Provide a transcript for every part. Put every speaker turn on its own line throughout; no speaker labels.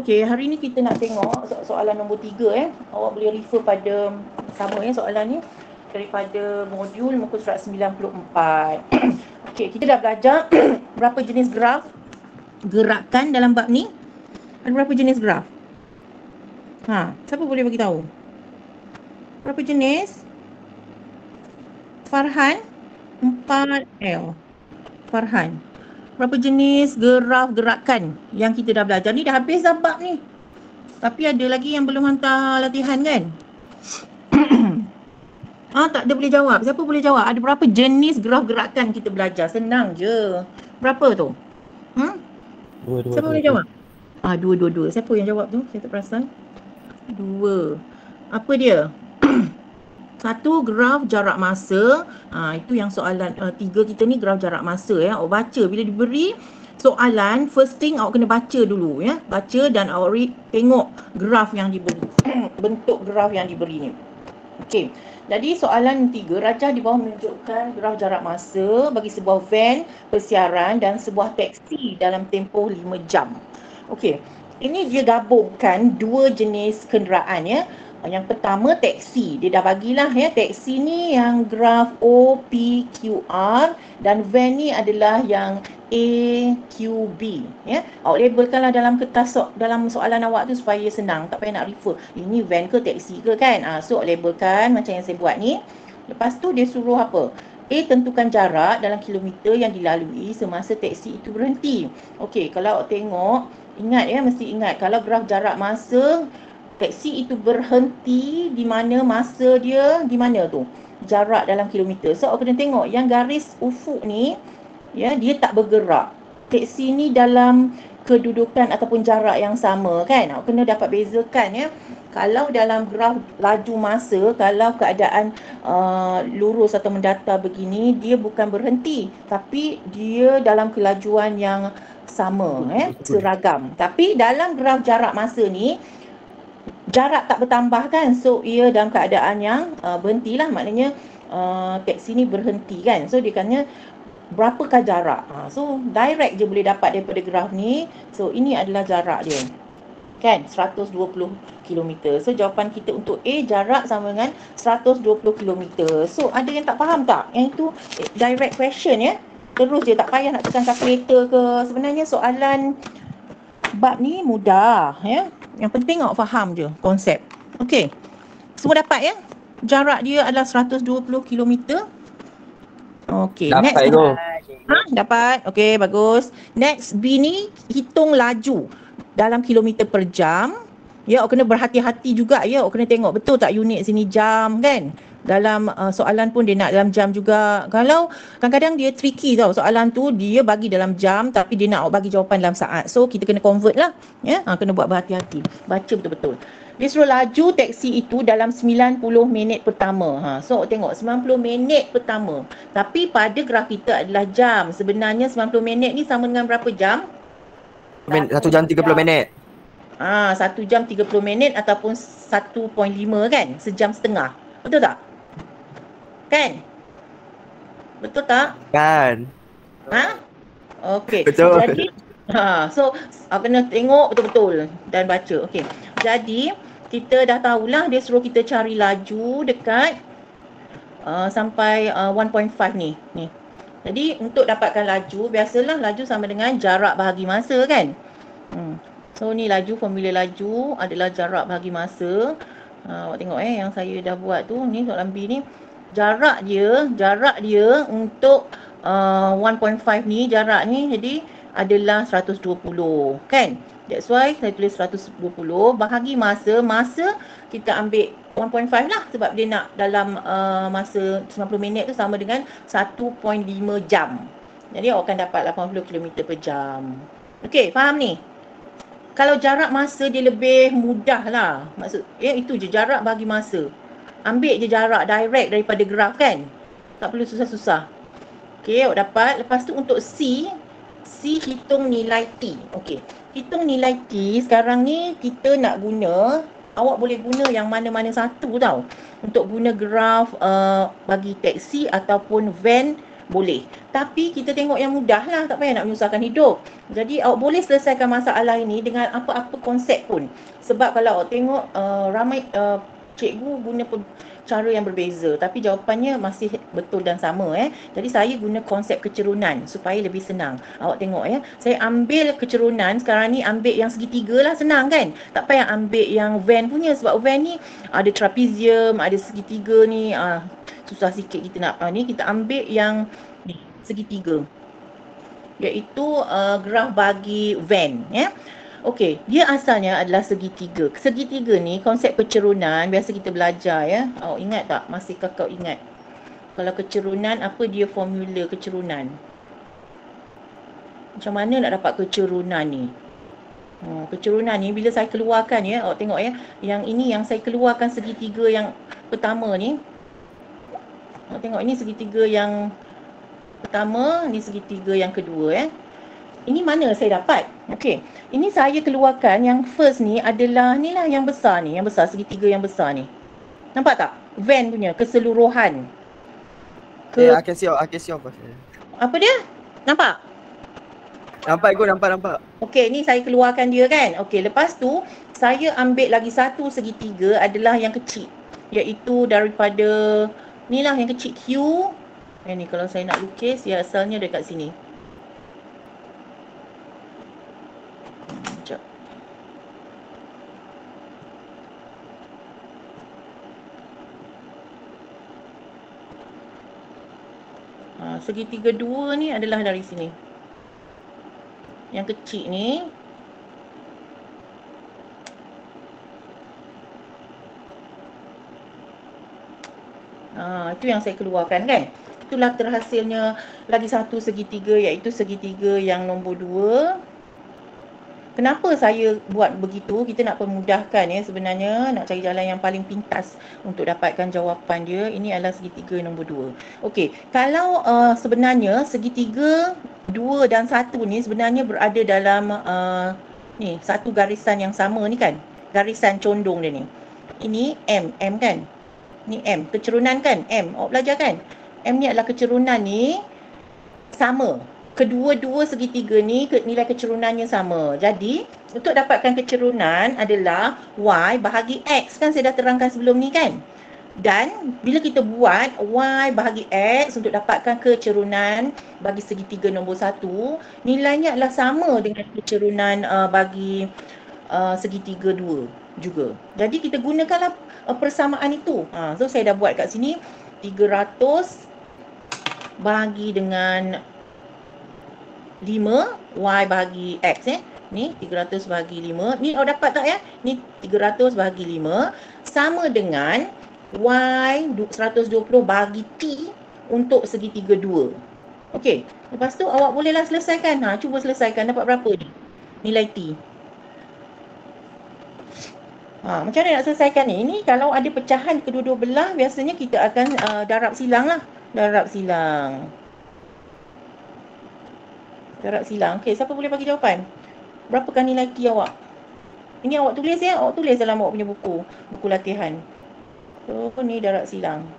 Okey, hari ni kita nak tengok soalan nombor 3 Awak boleh refer pada sama soalan ni daripada modul muka surat 94. Okey, kita dah belajar berapa jenis graf gerakan dalam bab ni. Ada berapa jenis graf? Siapa boleh bagi tahu? Berapa jenis? Farhan 4L. Farhan. Berapa jenis graf gerakan yang kita dah belajar ni? Dah habis dah bab ni. Tapi ada lagi yang belum hantar latihan kan? Tak ada boleh jawab. Siapa boleh jawab? Ada berapa jenis graf gerakan kita belajar? Senang je. Berapa tu? Siapa boleh jawab? Dua. Siapa yang jawab tu? Saya tak perasan. 2. Apa dia? 1 graf jarak masa. Itu yang soalan 3 kita ni graf jarak masa Awak baca bila diberi soalan, first thing awak kena baca dulu Baca dan awak tengok graf yang diberi. Bentuk graf yang diberi ni. Okey. Jadi soalan 3, rajah di bawah menunjukkan graf jarak masa bagi sebuah van persiaran dan sebuah teksi dalam tempoh 5 jam. Okey. Ini dia gabungkan 2 jenis kenderaan Yang pertama teksi. Dia dah bagilah teksi ni yang graf OPQR dan van ni adalah yang AQB Awak labelkanlah dalam kertas dalam soalan awak tu supaya senang, tak payah nak refer. Ini van ke teksi ke kan? So awak labelkan macam yang saya buat ni. Lepas tu dia suruh apa? A, tentukan jarak dalam kilometer yang dilalui semasa teksi itu berhenti. Okey, kalau awak tengok, ingat mesti ingat kalau graf jarak masa teksi itu berhenti di mana masa dia di mana tu? Jarak dalam kilometer. So awak kena tengok yang garis ufuk ni dia tak bergerak. Teksi ni dalam kedudukan ataupun jarak yang sama kan? Awak kena dapat bezakan Kalau dalam graf laju masa, kalau keadaan lurus atau mendatar begini, dia bukan berhenti, tapi dia dalam kelajuan yang sama seragam. Tapi dalam graf jarak masa ni jarak tak bertambah kan? So ia dalam keadaan yang berhentilah, maknanya teksi ni berhenti kan? So dia kena berapakah jarak? So direct je boleh dapat daripada graf ni. So ini adalah jarak dia kan, 120 km. So jawapan kita untuk A, jarak sama dengan 120 km. So ada yang tak faham tak? Yang itu direct question Terus je, tak payah nak tekan kalkulator ke. Sebenarnya soalan bab ni mudah Yang penting awak faham je konsep. Okey. Semua dapat Jarak dia adalah 120 km. Okey, next. Dapat. Okey, bagus. Next, B ni hitung laju dalam kilometer per jam. Awak kena berhati-hati juga awak kena tengok betul tak unit sini jam kan. Dalam soalan pun dia nak dalam jam juga. Kalau kadang-kadang dia tricky tau soalan tu, dia bagi dalam jam tapi dia nak awak bagi jawapan dalam saat. So kita kena convert lah kena buat berhati-hati. Baca betul-betul. Dia suruh laju teksi itu dalam 90 minit pertama. So awak tengok 90 minit pertama. Tapi pada graf kita adalah jam. Sebenarnya 90 minit ni sama dengan berapa jam?
1 jam 30 minit.
1 jam 30 minit ataupun 1.5 kan? Sejam setengah. Betul tak? Kan? Betul tak?
Kan.
Okey.
Betul.
Jadi so kena tengok betul-betul dan baca. Okey. Jadi kita dah tahulah dia suruh kita cari laju dekat sampai 1.5 ni. Jadi untuk dapatkan laju, biasalah laju sama dengan jarak bahagi masa kan? So ni laju, formula laju adalah jarak bahagi masa. Awak tengok yang saya dah buat tu, ni soalan B ni. Jarak dia untuk 1.5 ni, jarak ni jadi adalah 120 kan? That's why saya tulis 120 bahagi masa kita ambil 1.5 lah sebab dia nak dalam masa 90 minit tu sama dengan 1.5 jam. Jadi awak akan dapat 80 km per jam. Okey, faham ni? Kalau jarak masa dia lebih mudah lah. Maksud itu je, jarak bagi masa. Ambil je jarak direct daripada graf kan? Tak perlu susah-susah. Okey, awak dapat. Lepas tu untuk C hitung nilai T. Okey. Hitung nilai T sekarang ni kita nak guna, awak boleh guna yang mana-mana satu tau. Untuk guna graf bagi teksi ataupun van boleh. Tapi kita tengok yang mudah lah, tak payah nak menyusahkan hidup. Jadi awak boleh selesaikan masalah ini dengan apa-apa konsep pun. Sebab kalau awak tengok ramai cikgu guna cara yang berbeza, tapi jawapannya masih betul dan sama. Jadi saya guna konsep kecerunan supaya lebih senang. Awak tengok saya ambil kecerunan, sekarang ni ambil yang segitiga lah, senang kan? Tak payah ambil yang Venn punya, sebab Venn ni ada trapezium, ada segitiga ni, susah sikit kita nak ni. Kita ambil yang ni, segitiga, iaitu graf bagi Venn Okey, dia asalnya adalah segitiga. Segitiga ni konsep kecerunan biasa kita belajar Awak ingat tak? Masihkah kau ingat? Kalau kecerunan, apa dia formula kecerunan? Macam mana nak dapat kecerunan ni? Kecerunan ni bila saya keluarkan awak tengok yang ini yang saya keluarkan segitiga yang pertama ni. Awak tengok ini segitiga yang pertama, ni segitiga yang kedua Ini mana saya dapat? Okey, ini saya keluarkan yang first ni adalah ni lah yang besar ni, yang besar, segitiga yang besar ni. Nampak tak? Venn punya keseluruhan.
I can see.
Apa dia? Nampak?
Nampak.
Okey, ni saya keluarkan dia kan. Okey, lepas tu saya ambil lagi satu segitiga adalah yang kecil, iaitu daripada ni lah yang kecil Q. Ni kalau saya nak lukis, dia asalnya dekat sini. Segitiga dua ni adalah dari sini. Yang kecil ni itu yang saya keluarkan kan. Itulah terhasilnya lagi satu segitiga, iaitu segitiga yang nombor 2. Kenapa saya buat begitu? Kita nak permudahkan sebenarnya, nak cari jalan yang paling pintas untuk dapatkan jawapan dia. Ini adalah segitiga nombor 2. Okey, kalau sebenarnya segitiga 2 dan 1 ni sebenarnya berada dalam ni satu garisan yang sama ni kan. Garisan condong dia ni. Ini M kan? Ni M, kecerunan kan? M, awak belajar kan? M ni adalah kecerunan ni sama. Kedua-dua segitiga ni nilai kecerunannya sama. Jadi, untuk dapatkan kecerunan adalah Y bahagi X. Kan saya dah terangkan sebelum ni kan? Dan bila kita buat Y bahagi X untuk dapatkan kecerunan bagi segitiga nombor 1, nilainya adalah sama dengan kecerunan bagi segitiga 2 juga. Jadi kita gunakanlah persamaan itu. So saya dah buat kat sini 300 bahagi dengan 5, Y bahagi X Ni 300 bahagi 5. Ni awak dapat tak Ni 300 bahagi 5 sama dengan Y 120 bahagi T untuk segitiga 2. Okey, lepas tu awak bolehlah selesaikan. Cuba selesaikan, dapat berapa ni? Nilai T. Macam mana nak selesaikan ni? Ini kalau ada pecahan kedua-dua belah, biasanya kita akan darab silang lah. Darab silang. Okey, siapa boleh bagi jawapan? Berapakah nilai T awak? Ini awak tulis awak tulis dalam awak punya buku latihan. So, ni darab silang.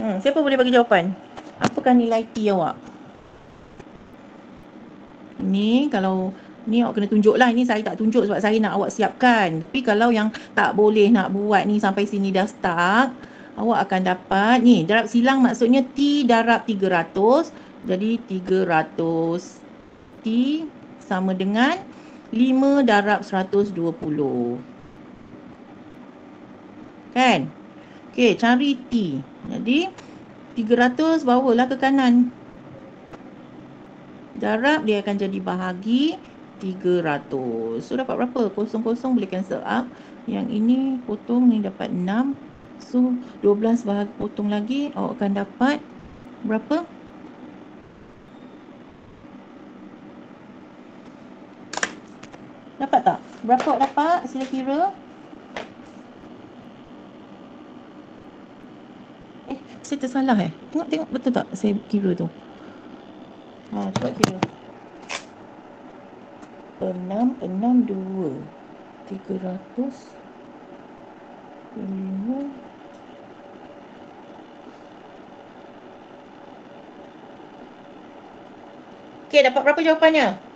Siapa boleh bagi jawapan? Apakah nilai T awak? Ni kalau ni awak kena tunjuk lah. Ini saya tak tunjuk sebab saya nak awak siapkan. Tapi kalau yang tak boleh nak buat ni sampai sini dah start, awak akan dapat ni darab silang, maksudnya T darab 300. Jadi 300 T sama dengan 5 darab 120. Kan? Okey, cari T. Jadi 300 bawalah ke kanan. Darab dia akan jadi bahagi 300. So dapat berapa? Kosong-kosong boleh cancel up. Yang ini potong, ni dapat 6. So 12 bahagi potong lagi, awak akan dapat berapa? Dapat tak? Berapa awak dapat? Sila kira. Saya tersalah Tengok betul tak saya kira tu? Cuba kira. 6, 2. 300. 5. Okey, dapat berapa jawapannya?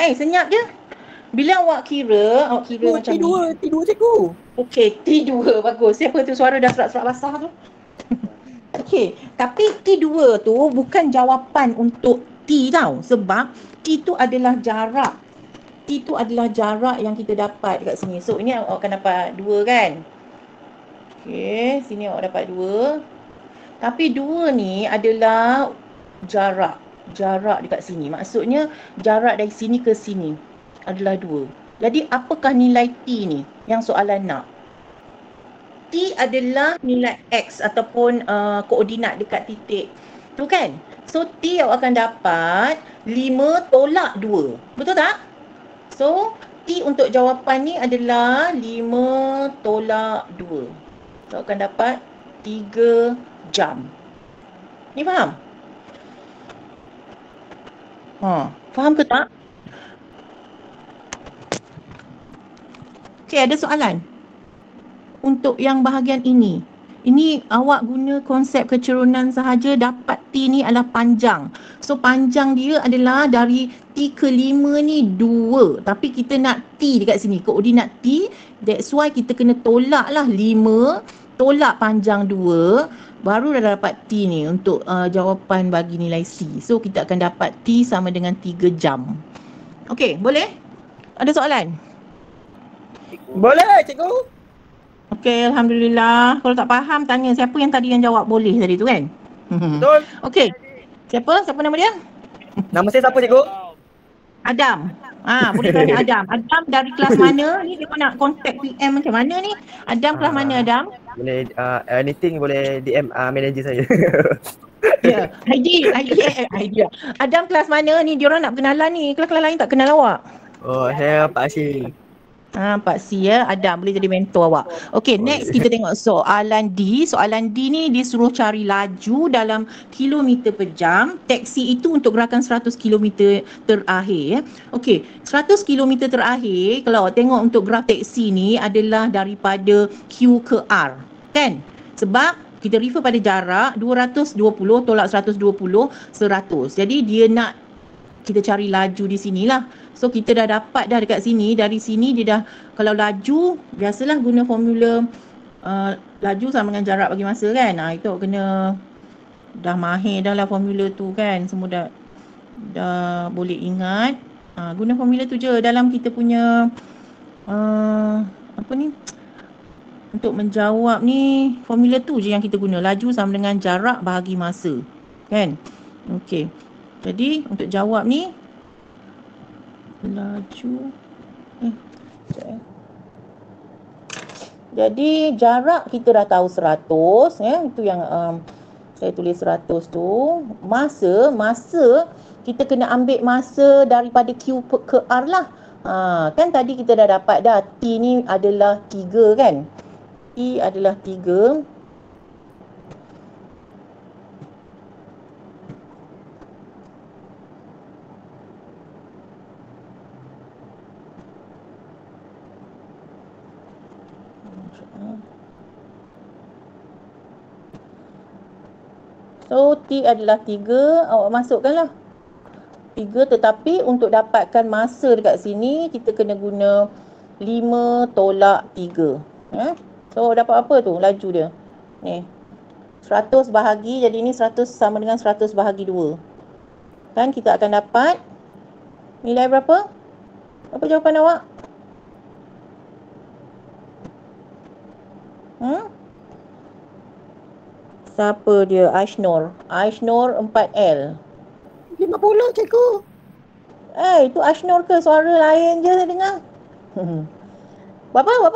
Senyap je. Bila awak kira macam ni.
T2 cikgu.
Okey, T2 bagus. Siapa tu suara dah serak-serak basah tu? Okey, tapi T2 tu bukan jawapan untuk T tau. Sebab T tu adalah jarak. T tu adalah jarak yang kita dapat dekat sini. So, ini awak akan dapat 2 kan? Okey, sini awak dapat 2. Tapi 2 ni adalah jarak. Jarak dekat sini. Maksudnya jarak dari sini ke sini adalah 2. Jadi apakah nilai T ni yang soalan nak? T adalah nilai X ataupun koordinat dekat titik tu kan? So T awak akan dapat 5 tolak 2. Betul tak? So T untuk jawapan ni adalah 5 tolak 2. So akan dapat 3 jam. Ni faham? Faham ke tak? Okey, ada soalan? Untuk yang bahagian ini. Ini awak guna konsep kecerunan sahaja, dapat T ni adalah panjang. So panjang dia adalah dari T ke 5 ni 2. Tapi kita nak T dekat sini, koordinat T. That's why kita kena tolak lah 5 tolak panjang 2. Baru dah dapat T ni untuk jawapan bagi nilai C. So kita akan dapat T sama dengan 3 jam. Okey, boleh? Ada soalan?
Boleh cikgu.
Okey, Alhamdulillah. Kalau tak faham, tanya siapa yang tadi yang jawab boleh tadi tu kan?
Betul.
Okey. Siapa nama dia?
Nama saya siapa cikgu?
Adam. Boleh tanya Adam. Adam dari kelas mana? Ni dia nak contact PM macam mana ni? Adam kelas mana Adam?
Boleh anything boleh DM manager saya.
Ya, idea. Adam kelas mana ni? Diorang nak berkenalan ni. Kelas-kelas lain tak kenal awak.
Oh, saya Pak Syih.
Pak C ya, Adam boleh jadi mentor awak. Okey, next kita tengok soalan D. Soalan D ni dia suruh cari laju dalam kilometer per jam. Teksi itu untuk gerakan 100 kilometer terakhir ya. Okey, 100 kilometer terakhir kalau awak tengok untuk graf teksi ni adalah daripada Q ke R. Kan? Sebab kita refer pada jarak 220 tolak 120 100. Jadi dia nak kita cari laju di sinilah. So kita dah dapat dah dekat sini. Dari sini dia dah, kalau laju biasalah guna formula laju sama dengan jarak bagi masa kan. Itu kena dah mahir dah lah formula tu kan. Semua dah boleh ingat. Guna formula tu je dalam kita punya apa ni, untuk menjawab ni formula tu je yang kita guna. Laju sama dengan jarak bahagi masa kan. Okey, jadi untuk jawab ni laju jadi jarak kita dah tahu 100 ya. Itu yang saya tulis 100 tu. Masa kita kena ambil masa daripada Q ke R lah. Kan tadi kita dah dapat dah T ni adalah 3 kan. T adalah 3. So T adalah 3, awak masukkanlah 3, tetapi untuk dapatkan masa dekat sini kita kena guna 5 tolak 3 ya. So dapat apa tu laju dia ni, 100 bahagi, jadi ni 100 sama dengan 100 bahagi 2 kan. Kita akan dapat nilai berapa? Apa jawapan awak? Siapa dia? Aishnur 4L
50 cikgu.
Itu Aishnur ke? Suara lain je saya dengar. Berapa?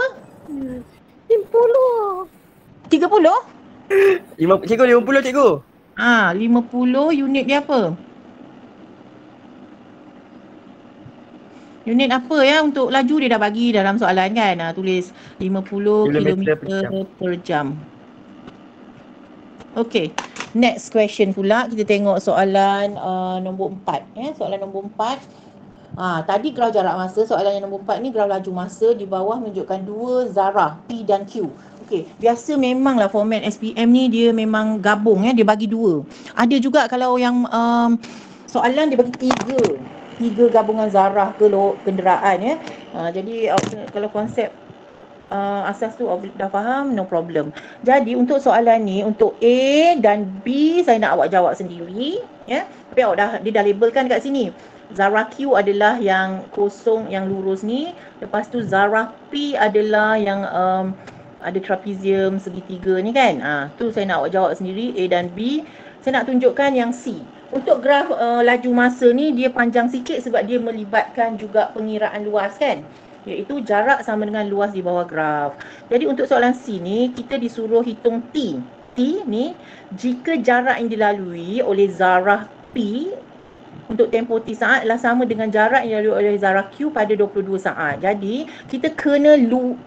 50.
30?
Cikgu 50 cikgu.
50 unit dia apa? Unit apa ya untuk laju dia dah bagi dalam soalan kan. Tulis 50 km per jam. Okey. Next question pula, kita tengok soalan nombor 4. Soalan nombor 4. Tadi graf jarak masa, soalan yang nombor 4 ni graf laju masa, di bawah menunjukkan dua zarah P dan Q. Okey, biasa memanglah format SPM ni dia memang gabung, dia bagi dua. Ada juga kalau yang soalan dia bagi tiga gabungan zarah ke kenderaan, jadi kalau konsep asas tu dah faham, no problem. Jadi untuk soalan ni, untuk A dan B saya nak awak jawab sendiri, tapi awak dia dah labelkan kat sini. Zarah Q adalah yang kosong, yang lurus ni. Lepas tu zarah P adalah yang ada trapezium segitiga ni kan. Tu saya nak awak jawab sendiri, A dan B. Saya nak tunjukkan yang C. Untuk graf laju masa ni dia panjang sikit sebab dia melibatkan juga pengiraan luas kan, iaitu jarak sama dengan luas di bawah graf. Jadi untuk soalan C ni kita disuruh hitung T. T ni jika jarak yang dilalui oleh zarah P untuk tempoh T saat adalah sama dengan jarak yang dilalui oleh zarah Q pada 22 saat. Jadi kita kena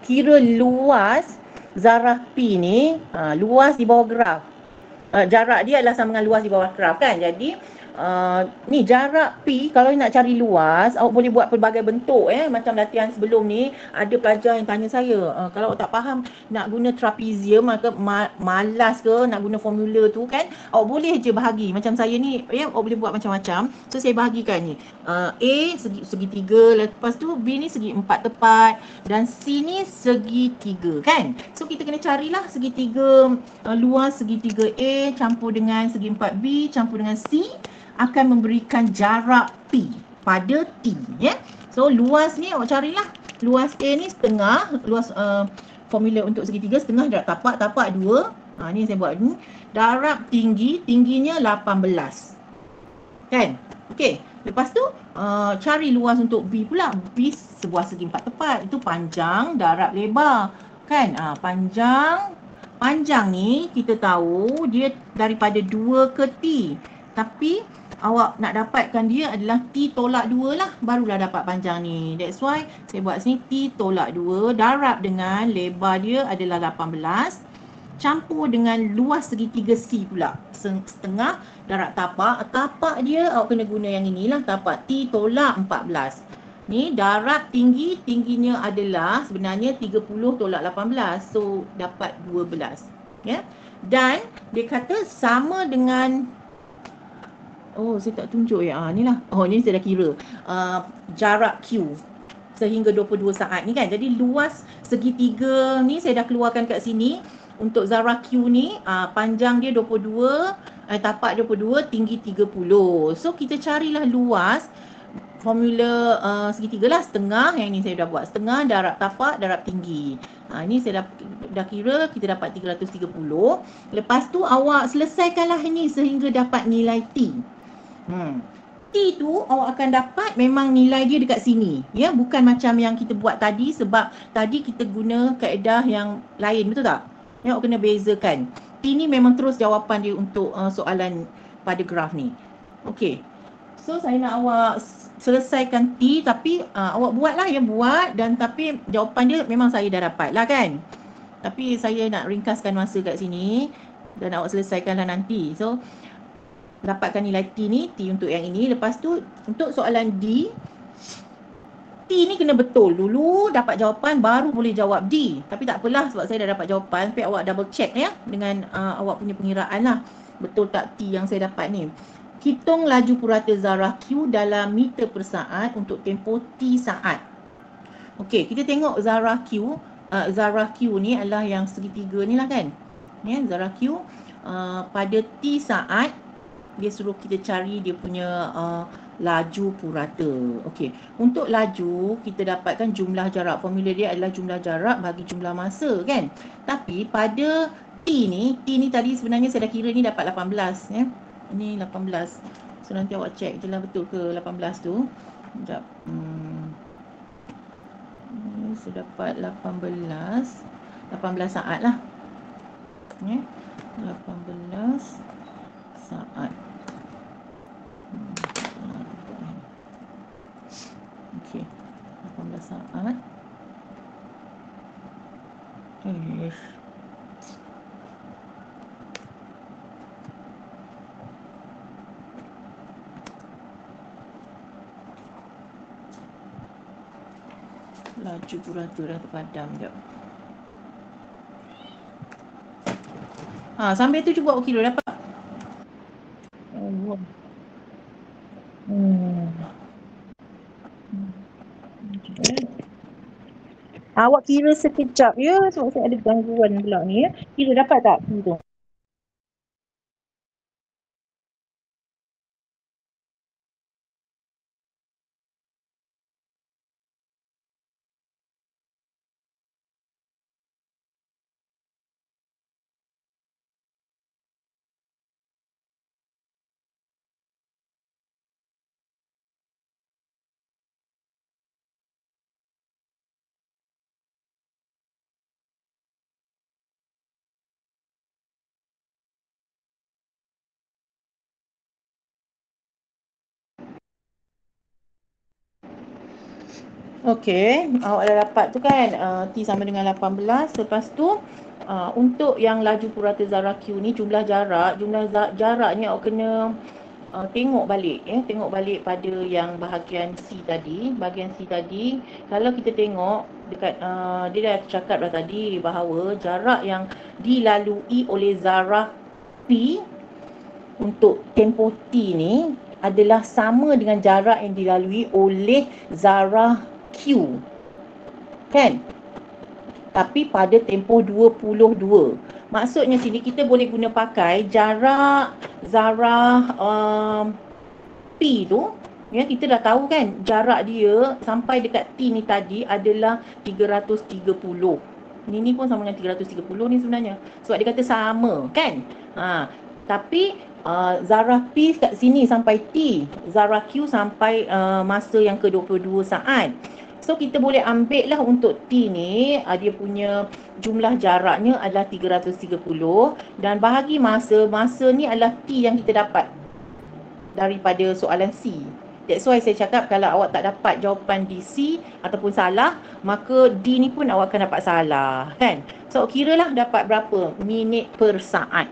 kira luas zarah P ni, luas di bawah graf. Jarak dia adalah sama dengan luas di bawah graf kan. Jadi ni jarak P, kalau nak cari luas awak boleh buat pelbagai bentuk, macam latihan sebelum ni ada pelajar yang tanya saya, kalau awak tak faham nak guna trapezium ke malas ke nak guna formula tu kan, awak boleh je bahagi macam saya ni, awak boleh buat macam-macam. So saya bahagikan ni, A segitiga, lepas tu B ni segi empat tepat dan C ni segi tiga kan. So kita kena carilah segitiga, luas segitiga A campur dengan segi empat B campur dengan C akan memberikan jarak P pada T, So luas ni awak carilah. Luas A ni setengah, luas formula untuk segitiga setengah darab tapak 2. Ni saya buat ni. Darab tingginya 18. Kan? Okey. Lepas tu cari luas untuk B pula. B sebuah segi empat tepat. Itu panjang darab lebar. Kan? Panjang ni kita tahu dia daripada 2 ke T. Tapi awak nak dapatkan dia adalah T tolak 2 lah, barulah dapat panjang ni. That's why saya buat sini T tolak 2 darab dengan lebar dia adalah 18 campur dengan luas segitiga C pula setengah darab tapak dia awak kena guna yang inilah, tapak T tolak 14. Ni darab tingginya adalah sebenarnya 30 tolak 18, so dapat 12, dan dia kata sama dengan saya tak tunjuk ni lah. Ni saya dah kira. Jarak Q sehingga 22 saat ni kan. Jadi luas segitiga ni saya dah keluarkan kat sini. Untuk zarah Q ni, panjang dia 22, tapak 22, tinggi 30. So kita carilah luas. Formula segitiga lah, setengah. Yang ni saya dah buat. Setengah darab tapak darab tinggi. Ni saya dah kira, kita dapat 330. Lepas tu awak selesaikanlah ini sehingga dapat nilai T. T tu awak akan dapat memang nilai dia dekat sini, bukan macam yang kita buat tadi, sebab tadi kita guna kaedah yang lain, betul tak? Awak kena bezakan. T ni memang terus jawapan dia untuk soalan pada graf ni. Okey. So saya nak awak selesaikan T, tapi awak buatlah dan tapi jawapan dia memang saya dah dapat lah kan. Tapi saya nak ringkaskan masa kat sini dan awak selesaikanlah nanti. So dapatkan nilai T ni, T untuk yang ini. Lepas tu untuk soalan D, T ni kena betul dulu, dapat jawapan baru boleh jawab D. Tapi tak apalah sebab saya dah dapat jawapan, tapi awak double check dengan awak punya pengiraan lah. Betul tak T yang saya dapat ni. Hitung laju purata zarah Q dalam meter per saat untuk tempoh T saat. Okey, kita tengok zarah Q. Zarah Q ni adalah yang segitiga ni lah kan. Zarah Q pada T saat dia suruh kita cari dia punya laju purata. Okey, untuk laju kita dapatkan jumlah jarak. Formula dia adalah jumlah jarak bagi jumlah masa kan. Tapi pada T ni tadi sebenarnya saya dah kira ni dapat 18 Ini 18. So nanti awak check je lah betul ke 18 tu. Sekejap. Saya dapat 18 saat lah. 18 saat. Okey. 18 saat. Yes. Laju purata dah terpadam jap. Sambil tu cuba okey dulu dapat. Awak kira sekejap ya, sebab saya ada gangguan pula ni ya. Kira dapat tak tu? Okey, awak dah dapat tu kan, T sama dengan 18. Lepas tu untuk yang laju purata Zara Q ni jumlah jarak ni awak kena tengok balik tengok balik pada yang bahagian bahagian C tadi. Kalau kita tengok dekat dia dah cakap dah tadi bahawa jarak yang dilalui oleh Zara P untuk tempoh T ni adalah sama dengan jarak yang dilalui oleh Zara Q, kan? Tapi pada tempoh 22. Maksudnya sini kita boleh guna pakai jarak Zara P tu, ya, kita dah tahu kan jarak dia sampai dekat T ni tadi adalah 330. Ni pun sama dengan 330 ni sebenarnya, sebab dia kata sama kan. Tapi Zara P kat sini sampai T, Zara Q sampai masa yang ke-22 saat. So kita boleh ambil lah untuk T ni, dia punya jumlah jaraknya adalah 330 dan bahagi masa ni adalah T yang kita dapat daripada soalan C. That's why saya cakap kalau awak tak dapat jawapan di C ataupun salah, maka D ni pun awak akan dapat salah, kan? So kira lah dapat berapa minit per saat.